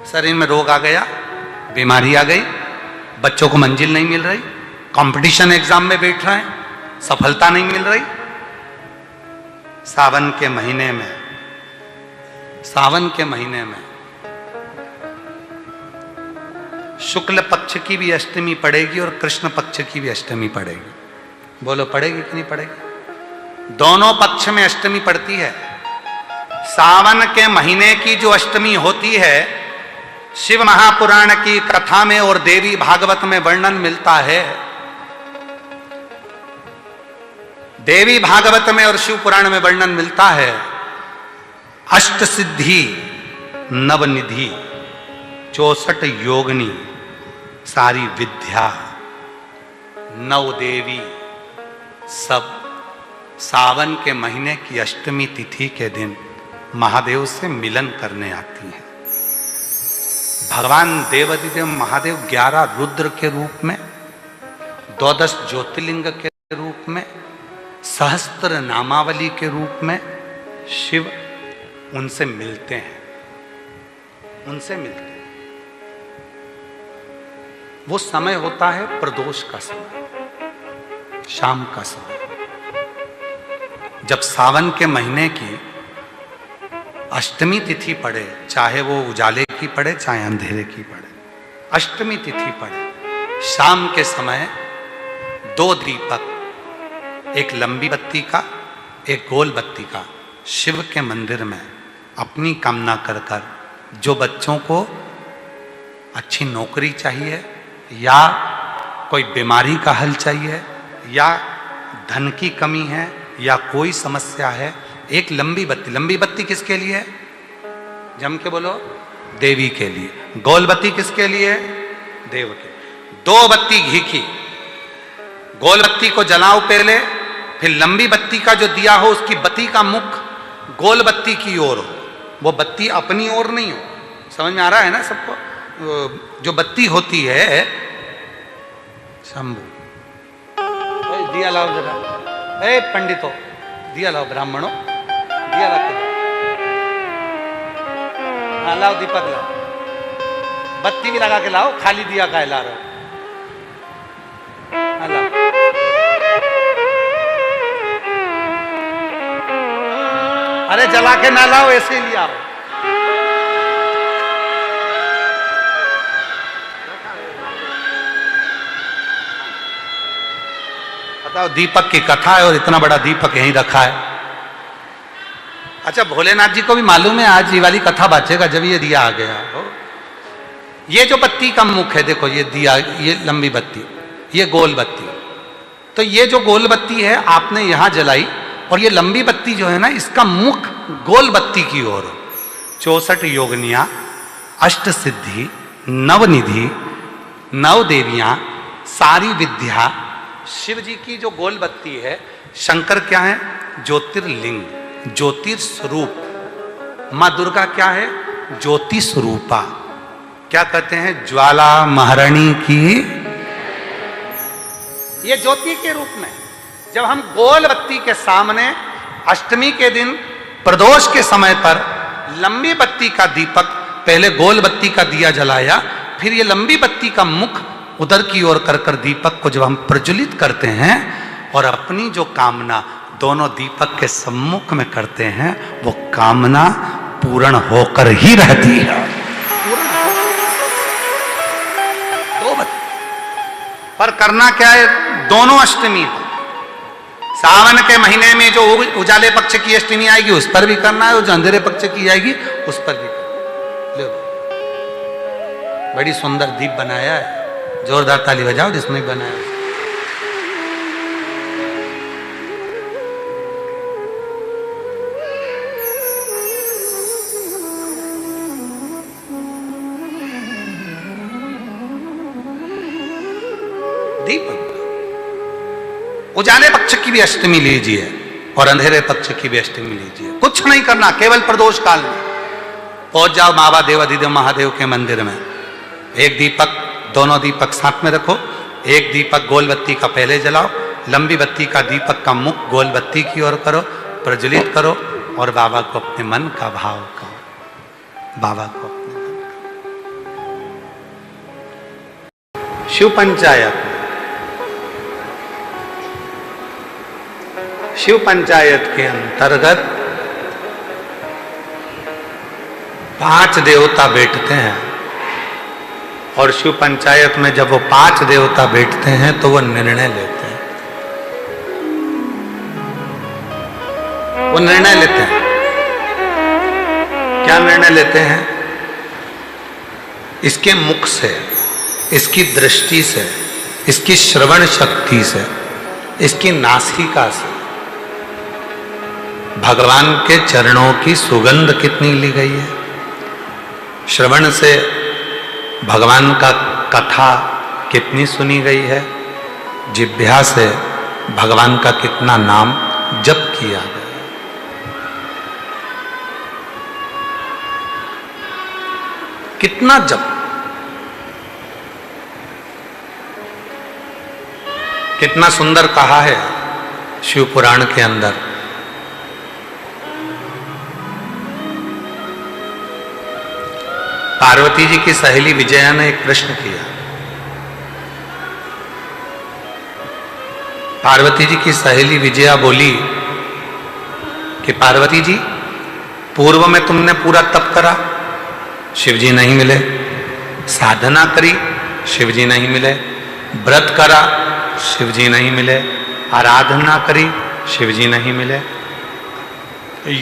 शरीर में रोग आ गया, बीमारी आ गई, बच्चों को मंजिल नहीं मिल रही, कंपटीशन एग्जाम में बैठ रहे हैं, सफलता नहीं मिल रही। सावन के महीने में शुक्ल पक्ष की भी अष्टमी पड़ेगी और कृष्ण पक्ष की भी अष्टमी पड़ेगी। बोलो पड़ेगी कि नहीं पड़ेगी? दोनों पक्ष में अष्टमी पड़ती है। सावन के महीने की जो अष्टमी होती है, शिव महापुराण की कथा में और देवी भागवत में वर्णन मिलता है। देवी भागवत में और शिव पुराण में वर्णन मिलता है, अष्ट सिद्धि नवनिधि 64 योगिनी सारी विद्या नव देवी सब सावन के महीने की अष्टमी तिथि के दिन महादेव से मिलन करने आती हैं। भगवान देवाधिदेव महादेव 11 रुद्र के रूप में, 12 ज्योतिर्लिंग के रूप में, सहस्त्र नामावली के रूप में शिव उनसे मिलते हैं। वो समय होता है प्रदोष का समय, शाम का समय। जब सावन के महीने की अष्टमी तिथि पड़े, चाहे वो उजाले की पड़े चाहे अंधेरे की पड़े, अष्टमी तिथि पड़े, शाम के समय 2 दीपक, एक लंबी बत्ती का एक गोल बत्ती का, शिव के मंदिर में अपनी कामना कर कर, जो बच्चों को अच्छी नौकरी चाहिए या कोई बीमारी का हल चाहिए या धन की कमी है या कोई समस्या है, एक लंबी बत्ती किसके लिए है? जम के बोलो, देवी के लिए। गोल बत्ती किसके लिए है? देव के। 2 बत्ती घी की, गोल बत्ती को जलाओ पहले, फिर लंबी बत्ती का जो दिया हो उसकी बत्ती का मुख गोल बत्ती की ओर हो, वो बत्ती अपनी ओर नहीं हो। समझ में आ रहा है ना सबको? जो बत्ती होती है, शंभू दिया लाओ जरा, ए पंडितों दिया लाओ, ब्राह्मणों दिया लाओ, हाँ लाओ दीपक लाओ, बत्ती भी लगा के लाओ, खाली दिया का ला रहे हो, हाँ लाओ। अरे जला के ना लाओ, ऐसे ही आओ। बताओ, दीपक की कथा है और इतना बड़ा दीपक यहीं रखा है। अच्छा, भोलेनाथ जी को भी मालूम है आज ये वाली कथा बाचेगा जब ये दिया आ गया हो। ये जो बत्ती का मुख है, देखो ये दिया, ये लंबी बत्ती, ये गोल बत्ती, तो ये जो गोल बत्ती है आपने यहां जलाई और ये लंबी बत्ती जो है ना, इसका मुख गोल बत्ती की ओर। 64 योगिनियां, अष्ट सिद्धि, नवनिधि, 9 देवियां, सारी विद्या। शिव जी की जो गोल बत्ती है, शंकर क्या है? ज्योतिर्लिंग, ज्योतिर्स्वरूप। मां दुर्गा क्या है? ज्योति स्वरूपा। क्या कहते हैं? ज्वाला महारानी की। ये ज्योति के रूप में जब हम गोल बत्ती के सामने अष्टमी के दिन प्रदोष के समय पर लंबी बत्ती का दीपक, पहले गोल बत्ती का दिया जलाया, फिर ये लंबी बत्ती का मुख उधर की ओर कर कर दीपक को जब हम प्रज्वलित करते हैं और अपनी जो कामना दोनों दीपक के सम्मुख में करते हैं, वो कामना पूर्ण होकर ही रहती है। दो बत्ती पर करना क्या है? दोनों अष्टमी है। सावन के महीने में जो उजाले पक्ष की अष्टमी आएगी उस पर भी करना है, और जो अंधेरे पक्ष की आएगी उस पर भी करना है। बड़ी सुंदर दीप बनाया है, जोरदार ताली बजाओ जिसने बनाया। दीप उजाले पक्ष की भी अष्टमी लीजिए और अंधेरे पक्ष की भी अष्टमी लीजिए। कुछ नहीं करना, केवल प्रदोष काल में पहुंच जाओ बाबा देवाधिदेव महादेव के मंदिर में। एक दीपक, दोनों दीपक साथ में रखो। एक दीपक गोल बत्ती का पहले जलाओ, लंबी बत्ती का दीपक का मुख गोल बत्ती की ओर करो, प्रज्वलित करो और बाबा को अपने मन का भाव कहो। बाबा को अपने मन का। शिव पंचायत के अंतर्गत 5 देवता बैठते हैं और शिव पंचायत में जब वो 5 देवता बैठते हैं तो वो निर्णय लेते हैं। वो निर्णय लेते हैं। क्या निर्णय लेते हैं? इसके मुख से, इसकी दृष्टि से, इसकी श्रवण शक्ति से, इसकी नासिका से भगवान के चरणों की सुगंध कितनी ली गई है। श्रवण से भगवान का कथा कितनी सुनी गई है। जिह्वा से भगवान का कितना नाम जप किया गया। कितना जप, कितना सुंदर कहा है शिव पुराण के अंदर। पार्वती जी की सहेली विजया ने एक प्रश्न किया। पार्वती जी की सहेली विजया बोली कि पार्वती जी, पूर्व में तुमने पूरा तप करा, शिवजी नहीं मिले। साधना करी, शिवजी नहीं मिले। व्रत करा, शिवजी नहीं मिले। आराधना करी, शिवजी नहीं मिले।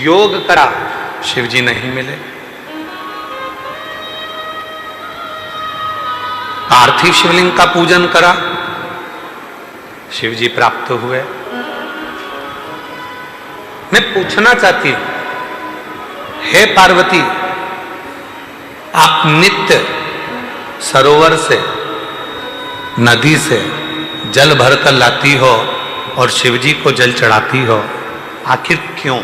योग करा, शिवजी नहीं मिले। पार्थिव शिवलिंग का पूजन करा, शिवजी प्राप्त हुए। मैं पूछना चाहती हूं, हे पार्वती, आप नित्य सरोवर से, नदी से जल भरकर लाती हो और शिवजी को जल चढ़ाती हो, आखिर क्यों?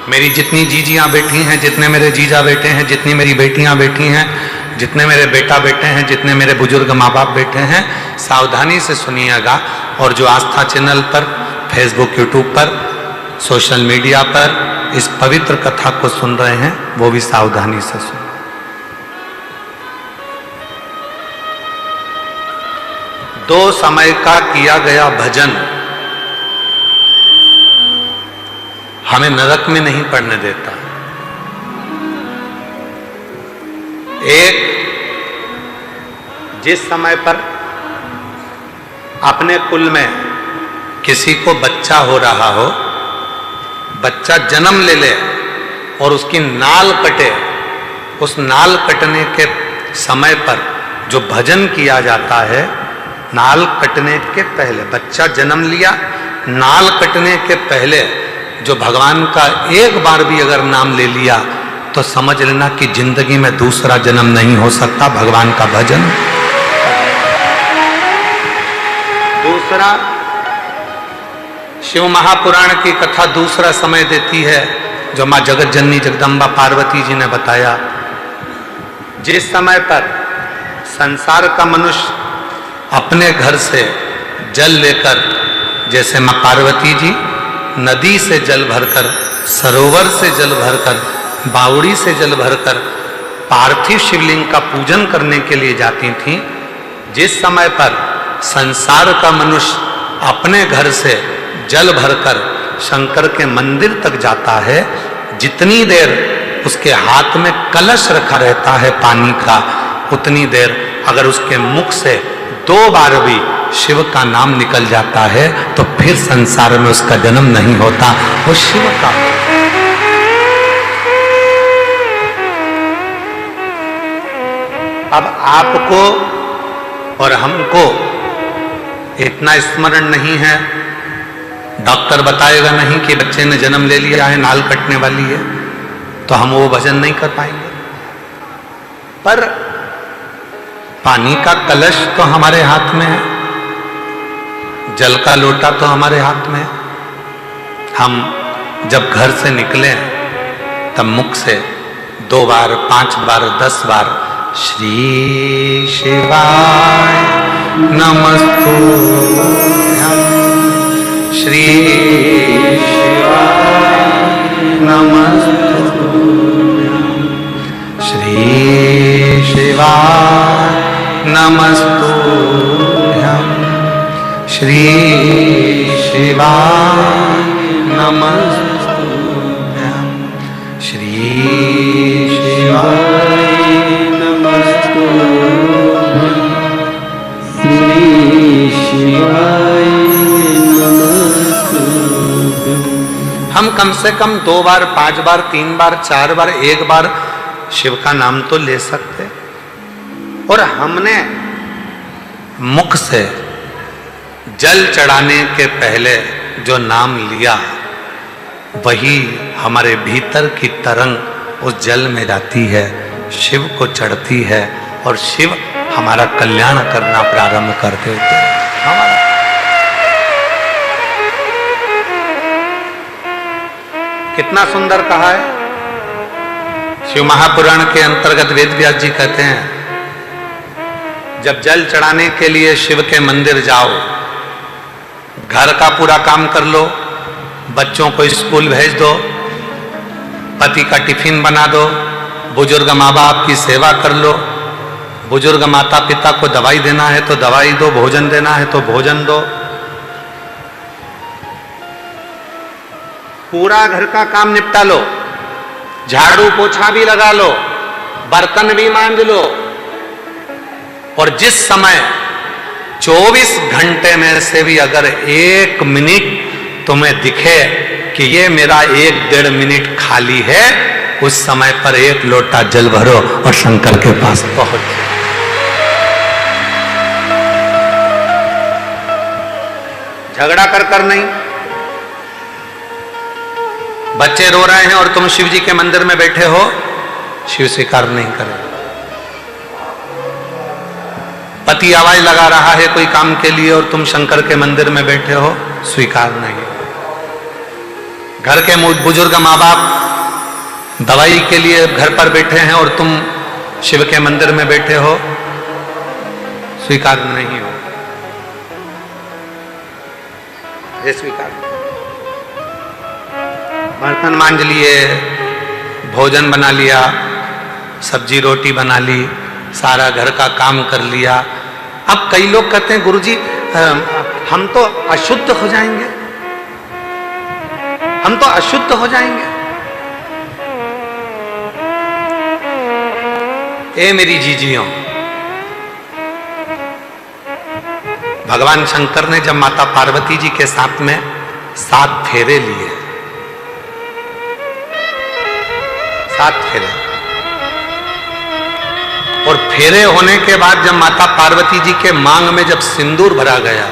मेरी जितनी जीजियां बैठी हैं, जितने मेरे जीजा बैठे हैं, जितनी मेरी बेटियां बैठी हैं, जितने मेरे बेटा बैठे हैं, जितने मेरे बुजुर्ग माँ बाप बैठे हैं, सावधानी से सुनिएगा। और जो आस्था चैनल पर, फेसबुक, यूट्यूब पर, सोशल मीडिया पर इस पवित्र कथा को सुन रहे हैं, वो भी सावधानी से सुन। दो समय का किया गया भजन हमें नरक में नहीं पड़ने देता। एक, जिस समय पर अपने कुल में किसी को बच्चा हो रहा हो, बच्चा जन्म ले ले और उसकी नाल कटे, उस नाल कटने के समय पर जो भजन किया जाता है, नाल कटने के पहले, बच्चा जन्म लिया, नाल कटने के पहले जो भगवान का एक बार भी अगर नाम ले लिया तो समझ लेना कि जिंदगी में दूसरा जन्म नहीं हो सकता। भगवान का भजन। दूसरा, शिव महापुराण की कथा दूसरा समय देती है जो मां जगत जननी जगदम्बा पार्वती जी ने बताया। जिस समय पर संसार का मनुष्य अपने घर से जल लेकर, जैसे मां पार्वती जी नदी से जल भरकर, सरोवर से जल भरकर, बावड़ी से जल भरकर पार्थिव शिवलिंग का पूजन करने के लिए जाती थीं, जिस समय पर संसार का मनुष्य अपने घर से जल भरकर शंकर के मंदिर तक जाता है, जितनी देर उसके हाथ में कलश रखा रहता है पानी का, उतनी देर अगर उसके मुख से 2 बार भी शिव का नाम निकल जाता है तो फिर संसार में उसका जन्म नहीं होता। वो शिव का। अब आपको और हमको इतना स्मरण नहीं है, डॉक्टर बताएगा नहीं कि बच्चे ने जन्म ले लिया है, नाल कटने वाली है, तो हम वो भजन नहीं कर पाएंगे। पर पानी का कलश तो हमारे हाथ में है, जल का लोटा तो हमारे हाथ में है। हम जब घर से निकले तब मुख से 2 बार, 5 बार, 10 बार श्री शिवाय नमस्तुभ्यं, श्री शिवाय नमस्तुभ्यं, श्री शिवाय नमस्तुभ्यं श्री शिवाय नमस्तुभ्यं श्री शिवाय नमस्तुभ्यं श्री शिवाय नमस्तुभ्यं। हम कम से कम 2 बार, 5 बार, 3 बार, 4 बार, 1 बार शिव का नाम तो ले सकते। और हमने मुख से जल चढ़ाने के पहले जो नाम लिया वही हमारे भीतर की तरंग उस जल में जाती है, शिव को चढ़ती है और शिव हमारा कल्याण करना प्रारंभ कर देते हैं। कितना सुंदर कहा है। शिव महापुराण के अंतर्गत वेद व्यास जी कहते हैं, जब जल चढ़ाने के लिए शिव के मंदिर जाओ, घर का पूरा काम कर लो, बच्चों को स्कूल भेज दो, पति का टिफिन बना दो, बुजुर्ग माँ बाप की सेवा कर लो, बुजुर्ग माता पिता को दवाई देना है तो दवाई दो, भोजन देना है तो भोजन दो, पूरा घर का काम निपटा लो, झाड़ू पोछा भी लगा लो, बर्तन भी मांज लो, और जिस समय 24 घंटे में से भी अगर 1 मिनट तुम्हें दिखे कि ये मेरा 1-1.5 मिनट खाली है, उस समय पर 1 लोटा जल भरो और शंकर के पास पहुंच। झगड़ा कर नहीं। बच्चे रो रहे हैं और तुम शिव जी के मंदिर में बैठे हो, शिव स्वीकार नहीं करेगा। पति आवाज लगा रहा है कोई काम के लिए और तुम शंकर के मंदिर में बैठे हो, स्वीकार नहीं। घर के बुजुर्ग माँ बाप दवाई के लिए घर पर बैठे हैं और तुम शिव के मंदिर में बैठे हो, स्वीकार नहीं हो। ये स्वीकार। बर्तन मांज लिए, भोजन बना लिया, सब्जी रोटी बना ली, सारा घर का काम कर लिया। अब कई लोग कहते हैं गुरुजी हम तो अशुद्ध हो जाएंगे, हम तो अशुद्ध हो जाएंगे। ए मेरी जीजियों, भगवान शंकर ने जब माता पार्वती जी के साथ में 7 फेरे लिए, 7 फेरे, और फेरे होने के बाद जब माता पार्वती जी के मांग में जब सिंदूर भरा गया,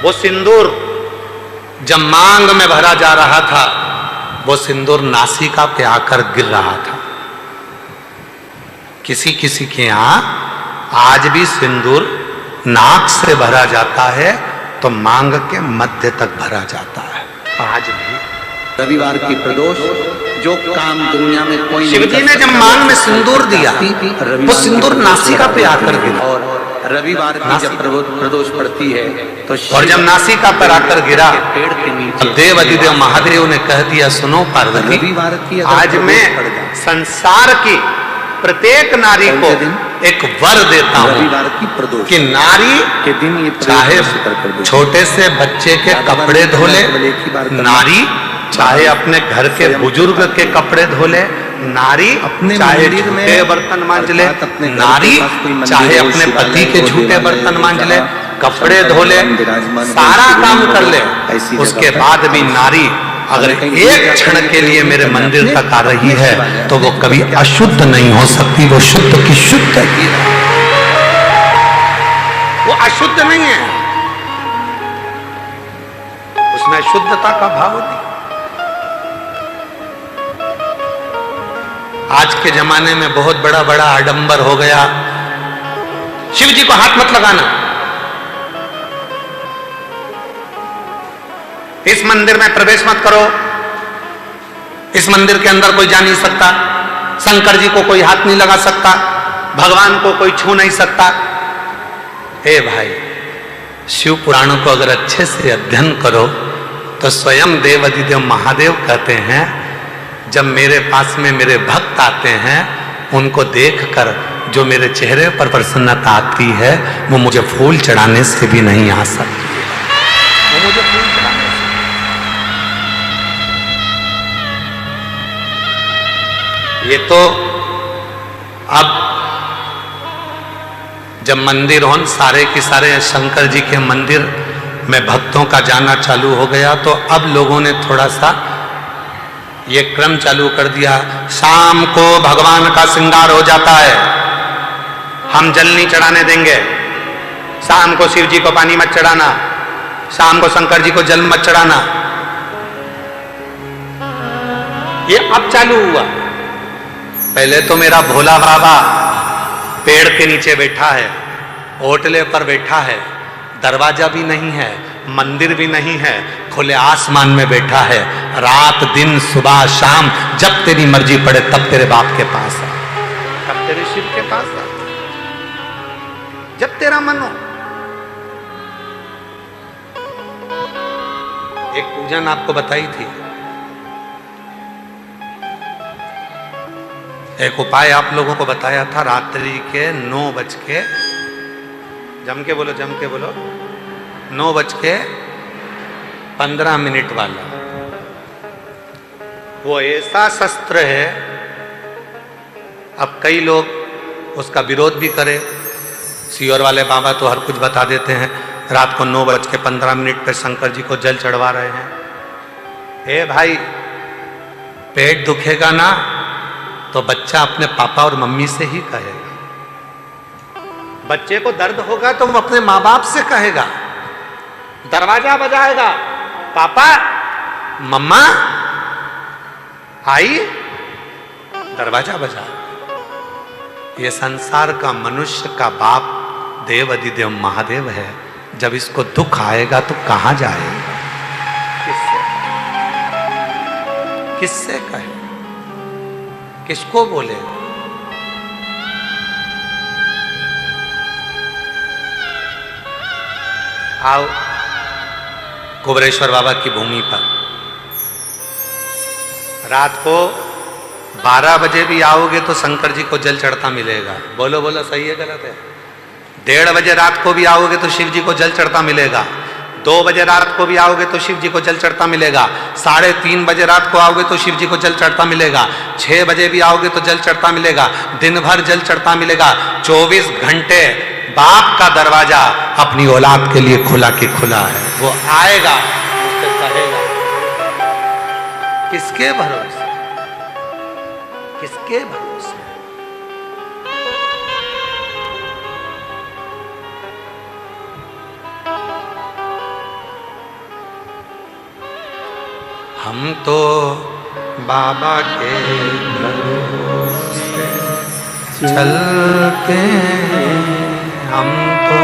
वो सिंदूर जब मांग में भरा जा रहा था, वो सिंदूर नासिका पे आकर गिर रहा था। किसी किसी के यहां आज भी सिंदूर नाक से भरा जाता है तो मांग के मध्य तक भरा जाता है आज भी। रविवार की प्रदोष जो काम दुनिया में कोई शिवजी ने जब मांग में सिंदूर दिया, वो सिंदूर नासिका पे आकर गिरा। और रविवार की जब प्रदोष पड़ती है तो और जब नासिका पर आकर गिरा, पेड़ के नीचे देव अधिदेव महादेव ने कह दिया, सुनो पार्वती, आज मैं संसार की प्रत्येक नारी को एक वर देता हूँ रविवार की प्रदोष कि नारी के दिन ये चाहे छोटे से बच्चे के कपड़े धोले, नारी चाहे अपने घर के बुजुर्ग के कपड़े धोले, नारी चाहे झूठे बर्तन मांज ले, नारी चाहे अपने पति के झूठे बर्तन मांज ले, कपड़े धोले, सारा काम कर ले, उसके बाद भी नारी अगर एक क्षण के लिए मेरे मंदिर तक आ रही है तो वो कभी अशुद्ध नहीं हो सकती, वो शुद्ध की शुद्ध है, वो अशुद्ध नहीं है, उसमें शुद्धता का भाव नहीं। आज के जमाने में बहुत बड़ा बड़ा आडंबर हो गया, शिव जी को हाथ मत लगाना, इस मंदिर में प्रवेश मत करो, इस मंदिर के अंदर कोई जा नहीं सकता, शंकर जी को कोई हाथ नहीं लगा सकता, भगवान को कोई छू नहीं सकता। हे भाई, शिव पुराणों को अगर अच्छे से अध्ययन करो तो स्वयं देव अधिदेव महादेव कहते हैं, जब मेरे पास में मेरे भक्त आते हैं उनको देखकर जो मेरे चेहरे पर प्रसन्नता आती है वो मुझे फूल चढ़ाने से भी नहीं आ सकती। वो मुझे फूल चढ़ाने से। ये तो अब जब मंदिर हो सारे के सारे शंकर जी के मंदिर में भक्तों का जाना चालू हो गया तो अब लोगों ने थोड़ा सा ये क्रम चालू कर दिया। शाम को भगवान का श्रृंगार हो जाता है, हम जल नहीं चढ़ाने देंगे। शाम को शिव जी को पानी मत चढ़ाना, शाम को शंकर जी को जल मत चढ़ाना। ये अब चालू हुआ। पहले तो मेरा भोला बाबा पेड़ के नीचे बैठा है, ओटले पर बैठा है, दरवाजा भी नहीं है, मंदिर भी नहीं है, खुले आसमान में बैठा है। रात दिन सुबह शाम जब तेरी मर्जी पड़े तब तेरे बाप के पास आ, तब तेरे शिव के पास आ, जब तेरा मन हो। एक पूजन आपको बताई थी, एक उपाय आप लोगों को बताया था। रात्रि के 9 बज के, जम के बोलो 9:15 वाला। वो ऐसा शस्त्र है, अब कई लोग उसका विरोध भी करें। सियोर वाले बाबा तो हर कुछ बता देते हैं। रात को 9:15 पे शंकर जी को जल चढ़वा रहे हैं। हे भाई, पेट दुखेगा ना तो बच्चा अपने पापा और मम्मी से ही कहेगा। बच्चे को दर्द होगा तो वो अपने माँ बाप से कहेगा। दरवाजा बजाएगा, पापा मम्मा आई, दरवाजा बजा। ये संसार का मनुष्य का बाप देव अधिदेव महादेव है। जब इसको दुख आएगा तो कहां जाएगा? किससे कहे, किसको बोले? आओ कुबरेश्वर बाबा की भूमि पर रात को 12 बजे भी आओगे तो शंकर जी को जल चढ़ता मिलेगा। बोलो बोलो, सही है गलत है? 1:30 बजे रात को भी आओगे तो शिव जी को जल चढ़ता मिलेगा। 2 बजे रात को भी आओगे तो शिव जी को जल चढ़ता मिलेगा। 3:30 बजे रात को आओगे तो शिव जी को जल चढ़ता मिलेगा। 6 बजे भी आओगे तो जल चढ़ता मिलेगा। दिन भर जल चढ़ता मिलेगा। 24 घंटे बाप का दरवाजा अपनी औलाद के लिए खुला के खुला है। वो आएगा, उससे कहेगा। किसके भरोसे? किसके भरोसे? हम तो बाबा के भरोसे चलते हैं, हम तो